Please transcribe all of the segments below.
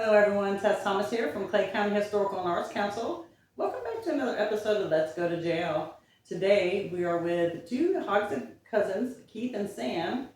Hello everyone, Tess Thomas here from Clay County Historical and Arts Council. Welcome back to another episode of Let's Go to Jail. Today we are with two Hogsed cousins, Keith and Sam,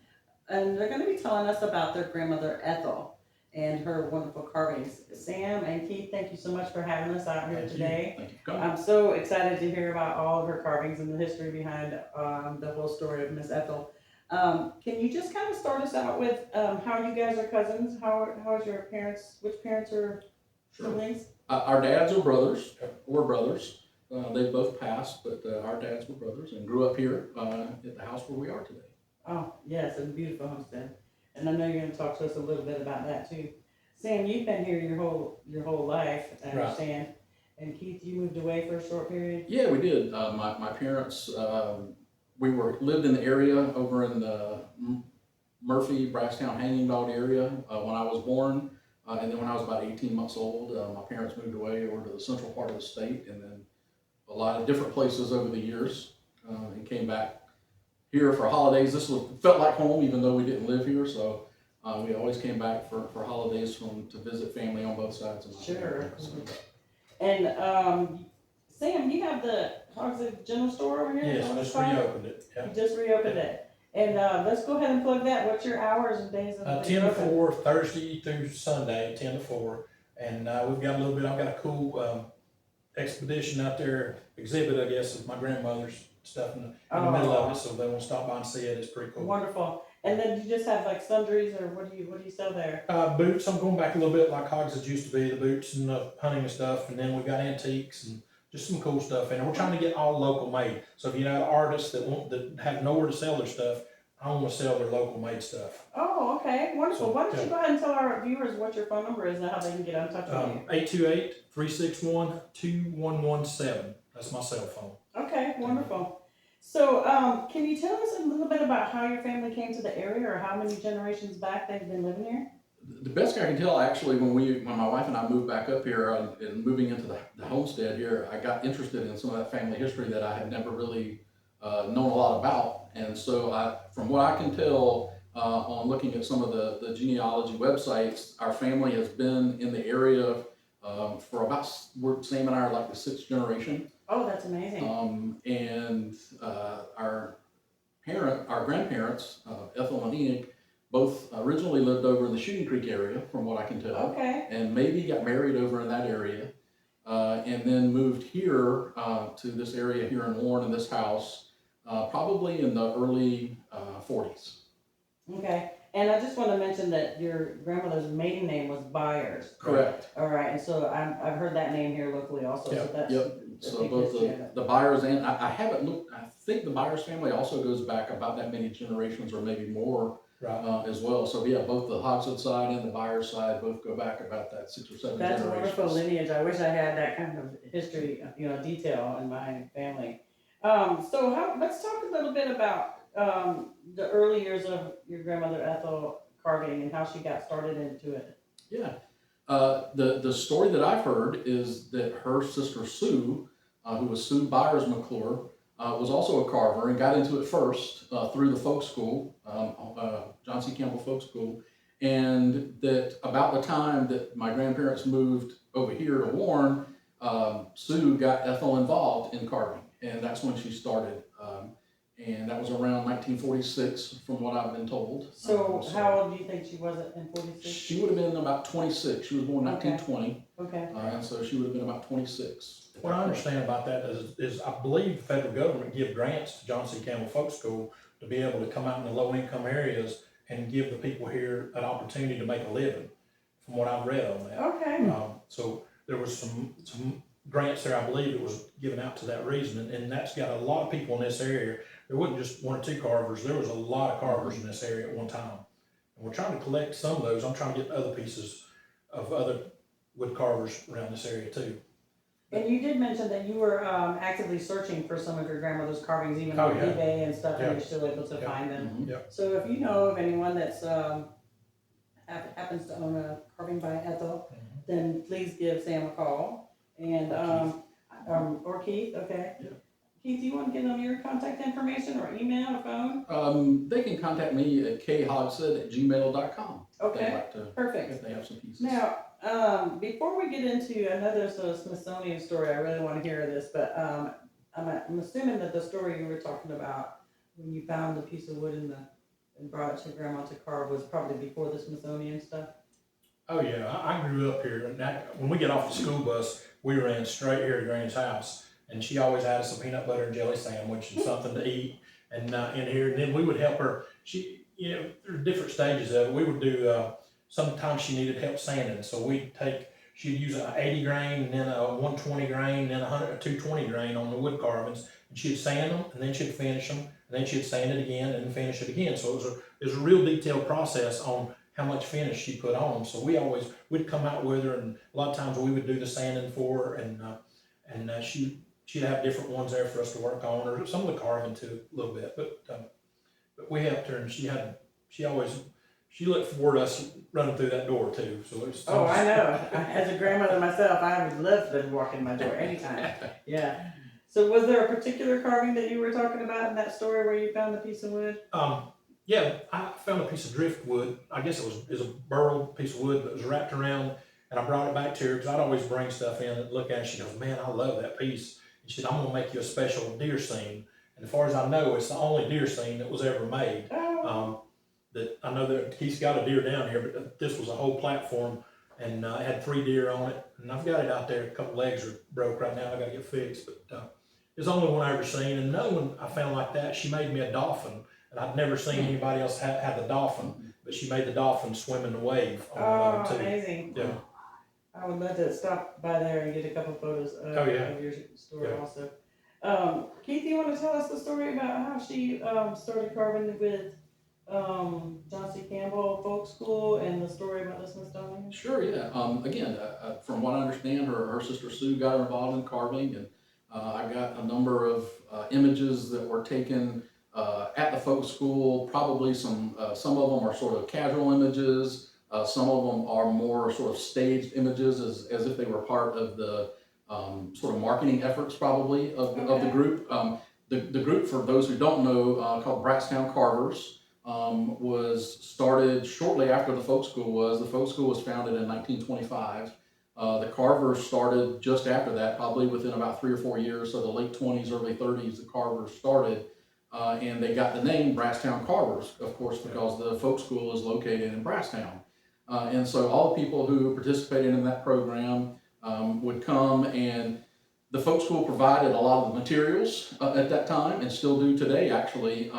and they're going to be telling us about their grandmother Ethel and her wonderful carvings. Sam and Keith, thank you so much for having us out here today. Thank you for coming. I'm so excited to hear about all of her carvings and the history behind the whole story of Miss Ethel. Can you just kind of start us out with how you guys are cousins? How is your parents? Which parents are siblings? Our dads are brothers. We're brothers. They both passed, but our dads were brothers and grew up here at the house where we are today. Oh, yes, it's a beautiful homestead. And I know you're going to talk to us a little bit about that too. Sam, you've been here your whole life, I understand. Right. And Keith, you moved away for a short period? Yeah, we did. My parents, we lived in the area over in the Murphy, Brasstown, Hanging Dog area when I was born. And then when I was about 18 months old, my parents moved away over to the central part of the state and then a lot of different places over the years and came back here for holidays. Felt like home even though we didn't live here. So we always came back for holidays to visit family on both sides of my family. And Sam, you have the Hogsed General Store over here? Yes, just reopened it. Yeah. You just reopened it. And let's go ahead and plug that. What's your hours and days of 10 to 4, Thursday through Sunday, 10 to 4. And we've got I've got a cool expedition out there, exhibit, I guess, of my grandmother's stuff in the middle of it. So they want to stop by and see it. It's pretty cool. Wonderful. And then you just have like sundries, or what do you sell there? Boots. I'm going back a little bit like Hogsed used to be, the boots and the hunting and stuff. And then we got antiques and just some cool stuff. And we're trying to get all local made. So if you know artists that have nowhere to sell their stuff, I want to sell their local made stuff. Oh, okay. Wonderful. So, why don't you go ahead and tell our viewers what your phone number is and how they can get in touch with you? 828-361-2117. That's my cell phone. Okay, wonderful. So can you tell us a little bit about how your family came to the area or how many generations back they've been living here? The best I can tell, actually, when my wife and I moved back up here and moving into the homestead here, I got interested in some of that family history that I had never really known a lot about. And so from what I can tell on looking at some of the genealogy websites, our family has been in the area for about, Sam and I are like the 6th generation. Oh, that's amazing. And our grandparents, Ethel and Enoch, both originally lived over in the Shooting Creek area, from what I can tell. Okay. And maybe got married over in that area, and then moved here to this area here in Warren in this house, probably in the early 40s. Okay. And I just want to mention that your grandmother's maiden name was Byers. Correct. All right. And so I've heard that name here locally also. Yep. So that's So both the Byers and I haven't looked. I think the Byers family also goes back about that many generations or maybe more. Right. As well. So yeah, both the Hogsed side and the Byers side both go back about that 6 or 7 That's generations. a wonderful lineage. I wish I had that kind of history, detail in my family. Let's talk a little bit about the early years of your grandmother Ethel carving and how she got started into it. Yeah. The story that I've heard is that her sister Sue, who was Sue Byers McClure, was also a carver and got into it first through the folk school, John C. Campbell Folk School, and that about the time that my grandparents moved over here to Warren, Sue got Ethel involved in carving, and that's when she started. And that was around 1946, from what I've been told. So how old do you think she was in 46? She would have been about 26. She was born in 1920. Okay. And so she would have been about 26. What I understand about that is I believe the federal government give grants to John C. Campbell Folk School to be able to come out in the low-income areas and give the people here an opportunity to make a living, from what I've read on that. Okay. So there was some grants there, I believe, that was given out to that reason, and that's got a lot of people in this area. There wasn't just 1 or 2 carvers. There was a lot of carvers in this area at one time. And we're trying to collect some of those. I'm trying to get other pieces of other wood carvers around this area too. And you did mention that you were actively searching for some of your grandmother's carvings, even on eBay and stuff, and you're still able to find them. Mm-hmm. So if you know of anyone that's happens to own a carving by Ethel, then please give Sam a call. And or Keith, okay. Yeah. Keith, do you want to get on your contact information or email or phone? They can contact me at khogsed@gmail.com. Okay, like to, perfect. if they have some pieces. Now, before we get into, I know there's a Smithsonian story, I really want to hear this, but I'm assuming that the story you were talking about when you found the piece of wood and brought it to grandma to carve was probably before the Smithsonian stuff? Oh yeah, I grew up here, and when we get off the school bus, we ran straight here to Granny's house, and she always had us a peanut butter and jelly sandwich and something to eat, and in here, and then we would help her. She, there are different stages of it. We would do. Sometimes she needed help sanding, so she'd use an 80 grain, and then a 120 grain, and then a 220 grain on the wood carvings, and she'd sand them, and then she'd finish them, and then she'd sand it again, and then finish it again. So it was a real detailed process on how much finish she put on them. So we'd come out with her, and a lot of times we would do the sanding for her, and she'd have different ones there for us to work on, or some of the carving too, a little bit. But we helped her, and she looked forward to us running through that door too. So it was. Oh, I know. As a grandmother myself, I would love to walk in my door anytime. Yeah. So was there a particular carving that you were talking about in that story where you found the piece of wood? Yeah, I found a piece of driftwood. I guess it was a burled piece of wood, but it was wrapped around, and I brought it back to her because I'd always bring stuff in and look at it. She goes, "Man, I love that piece." And she said, "I'm gonna make you a special deer scene." And as far as I know, it's the only deer scene that was ever made. Oh. That I know that he's got a deer down here, but this was a whole platform, and it had 3 deer on it. And I've got it out there. A couple legs are broke right now. I got to get fixed, but it's the only one I ever seen. And another one I found like that. She made me a dolphin. And I'd never seen anybody else have the dolphin, but she made the dolphin swim in the wave on Oh, too. amazing. Yeah. I would love to stop by there and get a couple photos of your story also. Keith, you want to tell us the story about how she started carving with John C. Campbell Folk School and the story about the Smithsonian? Sure, yeah. Again, from what I understand, her sister Sue got her involved in carving, and I got a number of images that were taken at the folk school. Probably some of them are sort of casual images. Some of them are more sort of staged images, as if they were part of the sort of marketing efforts, probably of the group. The group, for those who don't know, called Brasstown Carvers, was started shortly after the folk school was. The folk school was founded in 1925. The Carvers started just after that, probably within about 3 or 4 years. So the late 20s, early 30s, the Carvers started. And they got the name Brasstown Carvers, of course, because the folk school is located in Brasstown. And so all the people who participated in that program would come, and the folk school provided a lot of the materials at that time, and still do today, actually,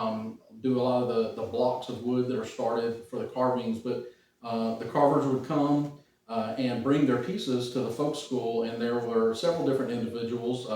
do a lot of the blocks of wood that are started for the carvings. But the carvers would come and bring their pieces to the folk school, and there were several different individuals.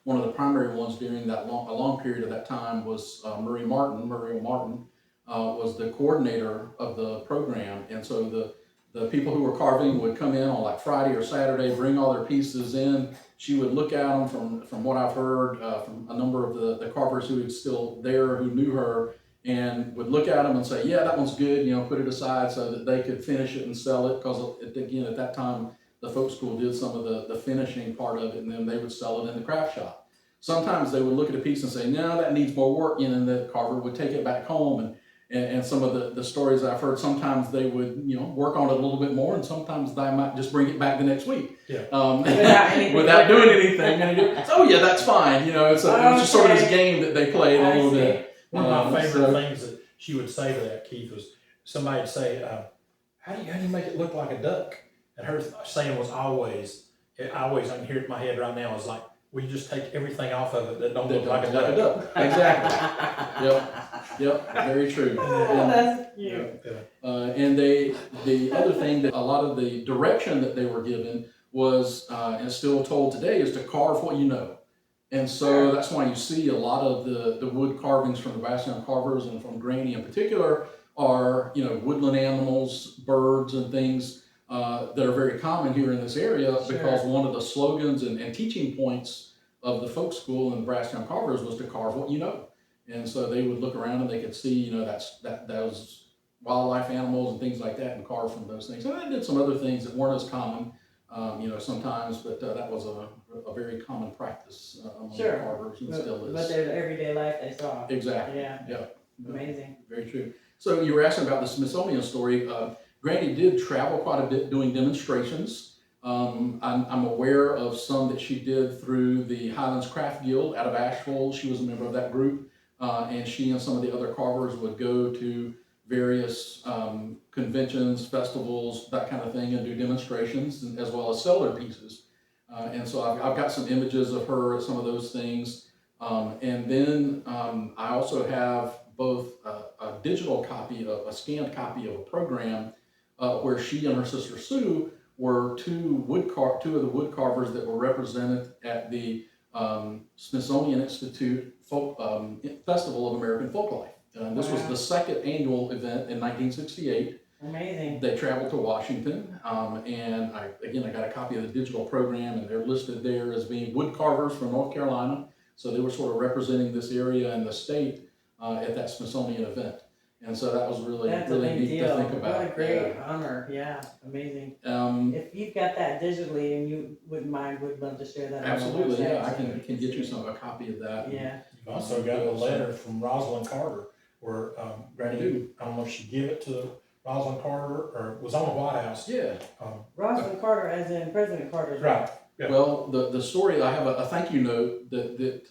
One of the primary ones during a long period of that time was Muriel Martin was the coordinator of the program. And so the people who were carving would come in on like Friday or Saturday, bring all their pieces in. She would look at them from what I've heard from a number of the carvers who were still there, who knew her, and would look at them and say, "Yeah, that one's good, put it aside," so that they could finish it and sell it. Because again, at that time, the folk school did some of the finishing part of it, and then they would sell it in the craft shop. Sometimes they would look at a piece and say, "No, that needs more work," and the carver would take it back home. And some of the stories I've heard, sometimes they would, work on it a little bit more, and sometimes they might just bring it back the next week. Yeah. Without doing anything. Oh yeah, that's fine. It's just sort of this game that they played a little bit. One of my favorite things that she would say to that, Keith, was somebody would say, how do you make it look like a duck? And her saying was always, I can hear it in my head right now, is like, we just take everything off of it that don't look like a duck. Exactly. Yep. Very true. That's cute. And the other thing, that a lot of the direction that they were given was, and still told today, is to carve what you know. And so that's why you see a lot of the wood carvings from the Brasstown Carvers and from Granny in particular are, woodland animals, birds and things that are very common here in this area. Sure. Because one of the slogans and teaching points of the folk school and the Brasstown Carvers was to carve what you know. And so they would look around and they could see, those wildlife animals and things like that, and carve from those things. And I did some other things that weren't as common, sometimes, but that was a very common practice among the carvers, and still is. But their everyday life they saw. Exactly. Yeah. Amazing. Very true. So you were asking about the Smithsonian story. Granny did travel quite a bit doing demonstrations. I'm aware of some that she did through the Highlands Craft Guild out of Asheville. She was a member of that group, and she and some of the other carvers would go to various conventions, festivals, that kind of thing, and do demonstrations, as well as sell their pieces. And so I've got some images of her at some of those things. And then I also have both a digital copy, a scanned copy of a program where she and her sister Sue were two of the wood carvers that were represented at the Smithsonian Institute Festival of American Folklife. This was the second annual event in 1968. Amazing. They traveled to Washington, and I got a copy of the digital program, and they're listed there as being wood carvers from North Carolina. So they were sort of representing this area and the state at that Smithsonian event. And so that was really neat to think about. What a great honor. Yeah, amazing. If you've got that digitally and you wouldn't mind, would love to share that. Absolutely, yeah. I can get you a copy of that. Yeah. You've also got a letter from Rosalind Carter where Granny, I don't know if she gave it to Rosalind Carter or was on the White House. Yeah. Rosalind Carter, as in President Carter's Right. Yeah. Well, the story, I have a thank you note that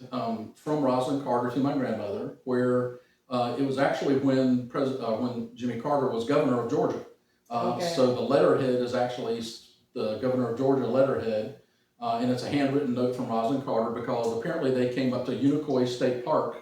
from Rosalind Carter to my grandmother, where it was actually when Jimmy Carter was governor of Georgia. So the letterhead is actually the governor of Georgia letterhead, and it's a handwritten note from Rosalind Carter because apparently they came up to Unicoi State Park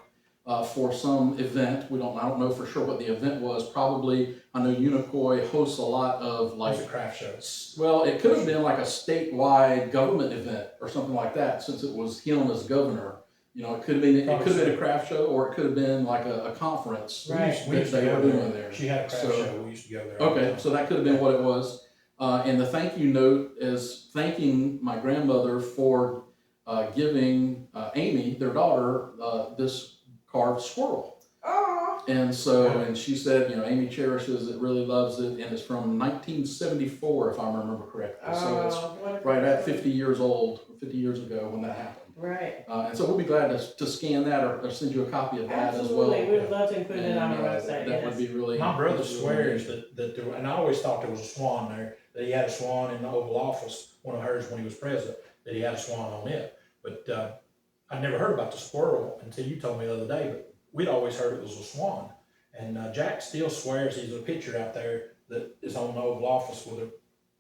for some event. I don't know for sure what the event was. Probably, I know Unicoi hosts a lot of like a craft show. Well, it could have been like a statewide government event or something like that, since it was him as governor. You know, it could have been a craft show, or it could have been like a conference. Right. We used to go there. She had a craft show. We used to go there. Okay, so that could have been what it was. And the thank you note is thanking my grandmother for giving Amy, their daughter, this carved squirrel. Oh. And so, and she said, Amy cherishes it, really loves it, and it's from 1974, if I remember correctly. So it's right at 50 years old, 50 years ago when that happened. Right. And so we'll be glad to scan that or send you a copy of that as well. Absolutely, we'd love to include it on our website. That would be really. My brother swears that there, and I always thought there was a swan there, that he had a swan in the Oval Office, one of hers when he was president, that he had a swan on it. But I never heard about the squirrel until you told me the other day, but we'd always heard it was a swan. And Jack still swears he's a picture out there that is on the Oval Office with a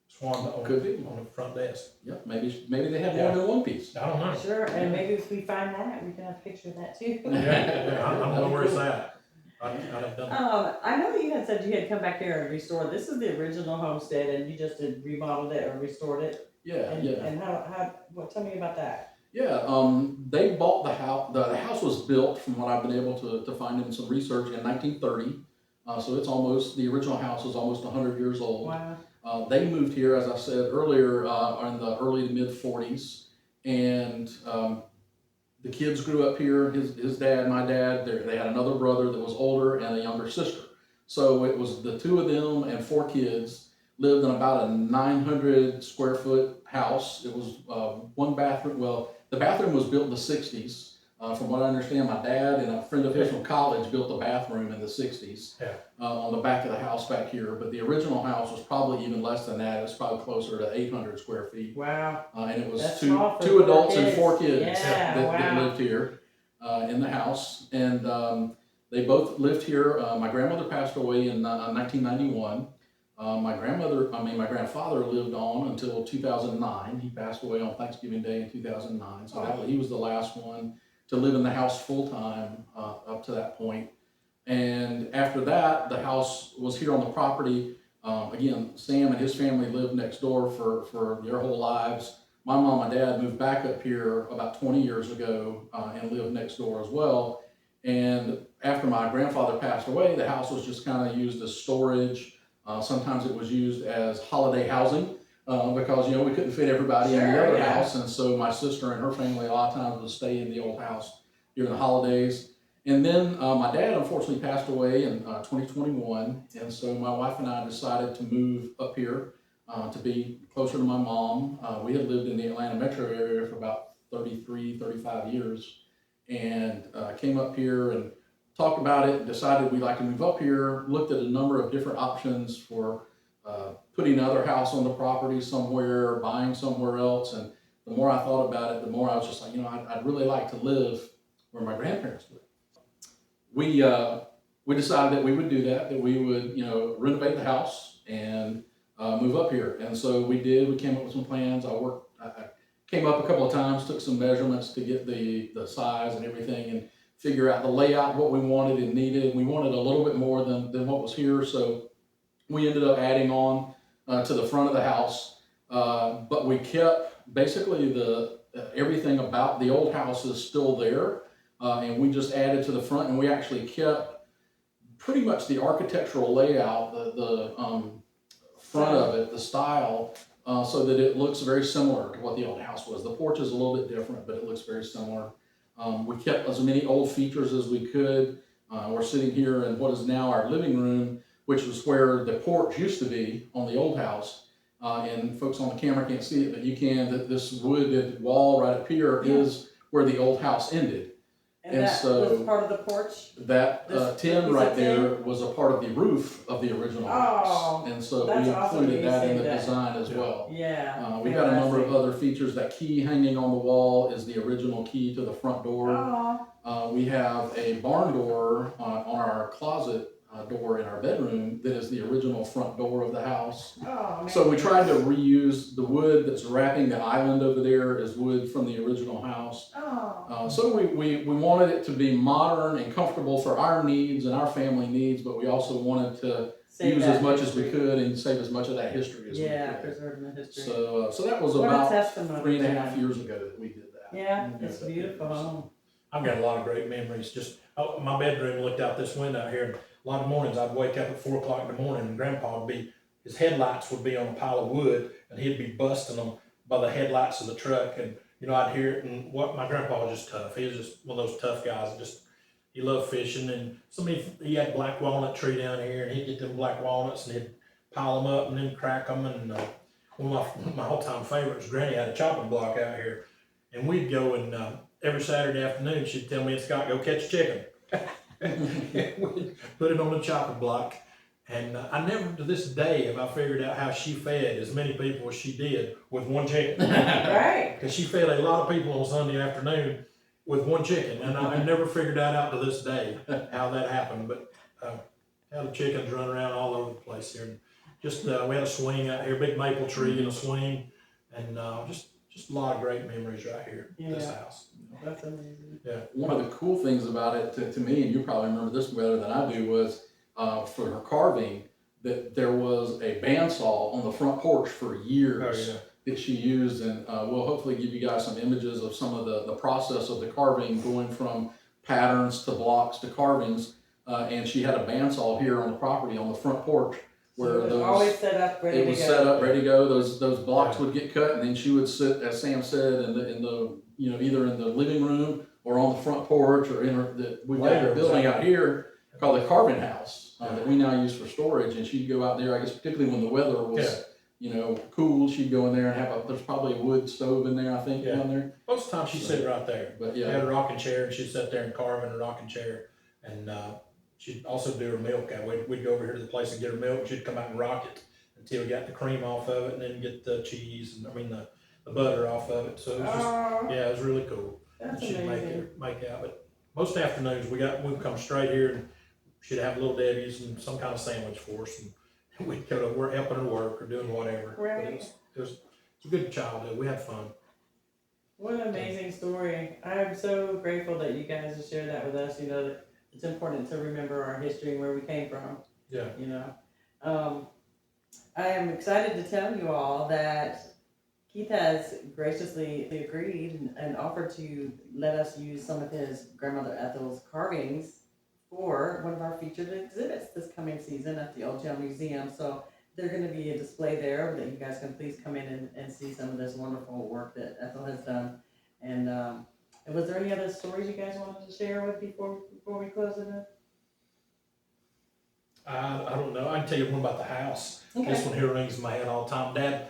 swan on the front desk. Yep, maybe they have more than one piece. I don't know. Sure, and maybe if we find that, we can have a picture of that too. Yeah, I don't know where it's at. I know that you had said you had come back here and restored. This is the original homestead, and you just had remodeled it or restored it. Yeah, And tell me about that. Yeah, they bought the house. The house was built, from what I've been able to find in some research, in 1930. So it's the original house is almost 100 years old. Wow. They moved here, as I said earlier, in the early to mid 40s, and the kids grew up here. His dad, my dad, they had another brother that was older and a younger sister. So it was the two of them and four kids lived in about a 900 square foot house. It was one bathroom. Well, the bathroom was built in the 60s. From what I understand, my dad and a friend of his from college built a bathroom in the 60s on the back of the house back here. But the original house was probably even less than that. It was probably closer to 800 square feet. Wow. And it was two adults and four kids that lived here in the house. And they both lived here. My grandmother passed away in 1991. My grandfather lived on until 2009. He passed away on Thanksgiving Day in 2009. So he was the last one to live in the house full time up to that point. And after that, the house was here on the property. Again, Sam and his family lived next door for their whole lives. My mom and dad moved back up here about 20 years ago and lived next door as well. And after my grandfather passed away, the house was just kind of used as storage. Sometimes it was used as holiday housing. Because we couldn't fit everybody in the other house, and so my sister and her family a lot of times would stay in the old house during the holidays. And then my dad unfortunately passed away in 2021, and so my wife and I decided to move up here to be closer to my mom. We had lived in the Atlanta metro area for about 35 years, and came up here and talked about it, decided we'd like to move up here, looked at a number of different options for putting another house on the property somewhere, buying somewhere else. And the more I thought about it, the more I was just like, I'd really like to live where my grandparents lived. We decided that we would do that we would, renovate the house and move up here. And so we did. We came up with some plans. I came up a couple of times, took some measurements to get the size and everything, and figure out the layout, what we wanted and needed. We wanted a little bit more than what was here, so we ended up adding on to the front of the house. But we kept basically everything about the old house is still there, and we just added to the front, and we actually kept pretty much the architectural layout, the front of it, the style, so that it looks very similar to what the old house was. The porch is a little bit different, but it looks very similar. We kept as many old features as we could. We're sitting here in what is now our living room, which was where the porch used to be on the old house. And folks on the camera can't see it, but you can. This wooded wall right up here is where the old house ended. And that so was part of the porch? That tin right there was a part of the roof of the original house. And so we included that in the design as well. Yeah. We've got a number of other features. That key hanging on the wall is the original key to the front door. We have a barn door on our closet door in our bedroom that is the original front door of the house. So we tried to reuse the wood that's wrapping the island over there is wood from the original house. So we wanted it to be modern and comfortable for our needs and our family needs, but we also wanted to use as much as we could and save as much of that history as we could. Yeah, preserving the history. So that was about 3.5 years ago that we did that. Yeah, it's beautiful. I've got a lot of great memories. Just my bedroom looked out this window out here. And a lot of mornings I'd wake up at 4 o'clock in the morning, and Grandpa his headlights would be on a pile of wood, and he'd be busting them by the headlights of the truck. And I'd hear it. And my grandpa was just tough. He was just one of those tough guys. He loved fishing. And he had black walnut tree down here, and he'd get them black walnuts and he'd pile them up and then crack them. And one of my all-time favorites, Granny had a chopping block out here, and we'd go and every Saturday afternoon she'd tell me and Scott, go catch a chicken. We'd put it on the chopping block. And I never to this day have I figured out how she fed as many people as she did with one chicken. Right. Because she fed a lot of people on Sunday afternoon with one chicken. And I never figured that out to this day, how that happened. But how the chickens run around all over the place here. And just we had a swing out here, big maple tree and a swing. And just a lot of great memories right here at this house. That's amazing. Yeah. One of the cool things about it to me, and you probably remember this better than I do, was for her carving, that there was a bandsaw on the front porch for years that she used, and we'll hopefully give you guys some images of some of the process of the carving, going from patterns to blocks to carvings, and she had a bandsaw here on the property on the front porch where it was always set up ready to go. It was set up ready to go. Those blocks would get cut, and then she would sit, as Sam said, in the either in the living room or on the front porch or we've got a building out here called the carving house that we now use for storage, and she'd go out there, I guess particularly when the weather was cool, she'd go in there and there's probably a wood stove in there, I think, down there. Most of the time she'd sit right there. But She had a rocking chair, and she'd sit there and carve in a rocking chair. And she'd also do her milk. We'd go over here to the place and get her milk. She'd come out and rock it until we got the cream off of it, and then get the cheese and the butter off of it. So it was just, it was really cool. That's she'd amazing. make out. But most afternoons we'd come straight here, and she'd have Little Debbie's and some kind of sandwich for us, and we'd go to work, helping her work or doing whatever. Right. It was a good childhood. We had fun. What an amazing story. I'm so grateful that you guys have shared that with us. That it's important to remember our history and where we came from. Yeah. I am excited to tell you all that Keith has graciously agreed and offered to let us use some of his grandmother Ethel's carvings for one of our featured exhibits this coming season at the Old Town Museum. So there's going to be a display there that you guys can please come in and see some of this wonderful work that Ethel has done. And was there any other stories you guys wanted to share with before we close it up? I don't know. I can tell you one about the house. Okay. This one here rings in my head all the time. Dad,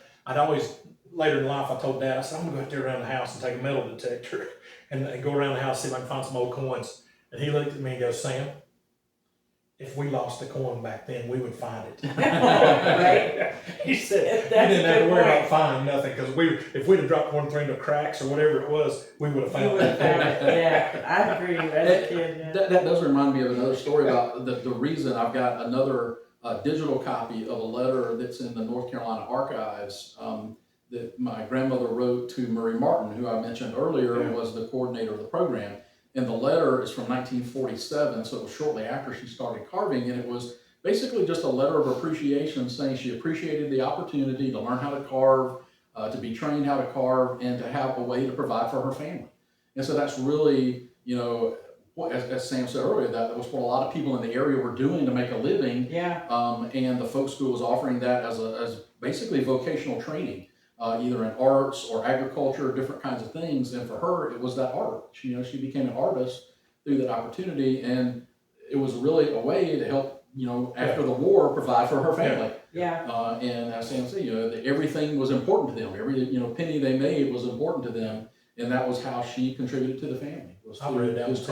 later in life, I told Dad, I said, I'm going to go out there around the house and take a metal detector and go around the house, see if I can find some old coins. And he looked at me and goes, Sam, if we lost a coin back then, we would find it. Right? He said, That's we a didn't have to good worry point. about finding nothing, because if we'd have dropped one through the cracks or whatever it was, we would have You found would have found it. it, yeah, I agree, as a kid, yeah. That does remind me of another story about the reason I've got another digital copy of a letter that's in the North Carolina archives that my grandmother wrote to Murray Martin, who I mentioned earlier Yeah. was the coordinator of the program. And the letter is from 1947, so it was shortly after she started carving, and it was basically just a letter of appreciation saying she appreciated the opportunity to learn how to carve, to be trained how to carve, and to have a way to provide for her family. And so that's really, you know, as Sam said earlier, that was what a lot of people in the area were doing to make a living. Yeah, And the folk school was offering that as basically vocational training, either in arts or agriculture, different kinds of things. And for her, it was that art. She became an artist through that opportunity, and it was really a way to help, after the war, provide for her family. yeah, And as Sam said, everything was important to them. Every penny they made was important to them, and that was how she contributed to the family. I read that was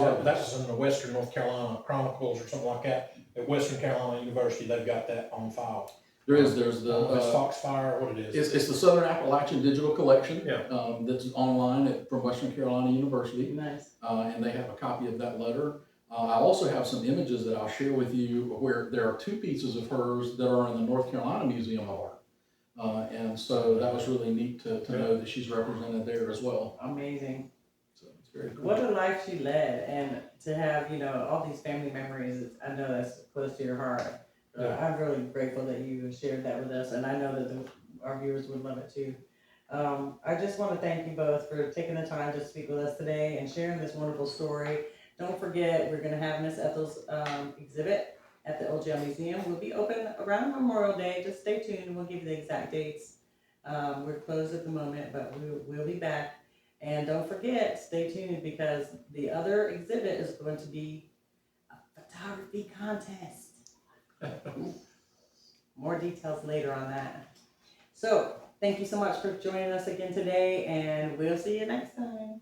in the Western North Carolina Chronicles or something like that. At Western Carolina University, they've got that on file. There's It's the Foxfire, what it is. it's the Southern Appalachian Digital Collection. Yeah. That's online from Western Carolina University, nice, and they have a copy of that letter. I also have some images that I'll share with you where there are two pieces of hers that are in the North Carolina Museum of Art, and so that was really neat to know that she's represented there as well. amazing. So it's very cool. What a life she led, and to have, all these family memories, I know that's close to your heart. I'm really grateful that you shared that with us, and I know that our viewers would love it too. I just want to thank you both for taking the time to speak with us today and sharing this wonderful story. Don't forget, we're going to have Miss Ethel's exhibit at the LGL Museum. We'll be open around Memorial Day. Just stay tuned. We'll give you the exact dates. We're closed at the moment, but we'll be back. And don't forget, stay tuned, because the other exhibit is going to be a photography contest. More details later on that. So, thank you so much for joining us again today, and we'll see you next time.